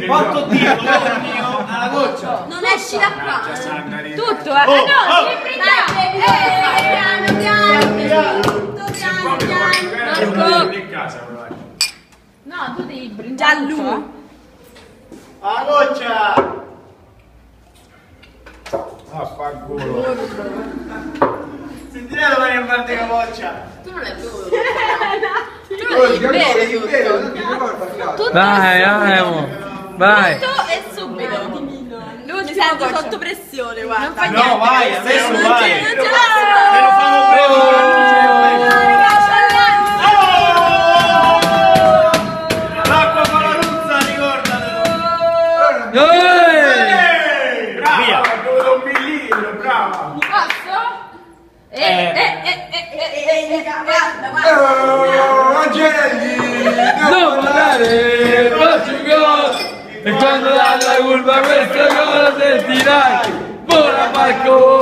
Porto Dio, mio, alla goccia. Non esci da qua. Tutto, no, Marco. In casa, No, tu devi brindare. Gianlu. Alla goccia. Affanculo. Sentirei domani a parte capoccia. Tu non l'hai bevuto. Tu non devi bere tutto. Vai, vai, vai. Tutto e subito. Lui si sente sotto pressione, guarda. Non fa No, niente. vai, adesso Non vai. ce Te lo la fanno bene. L'acqua con la ruzza, ricordatelo. Brava, ha bevuto un millilitro, brava. Posso? Non volare, faccio un gol. E quando dalla curva questa cosa sentirai. Buona Marco.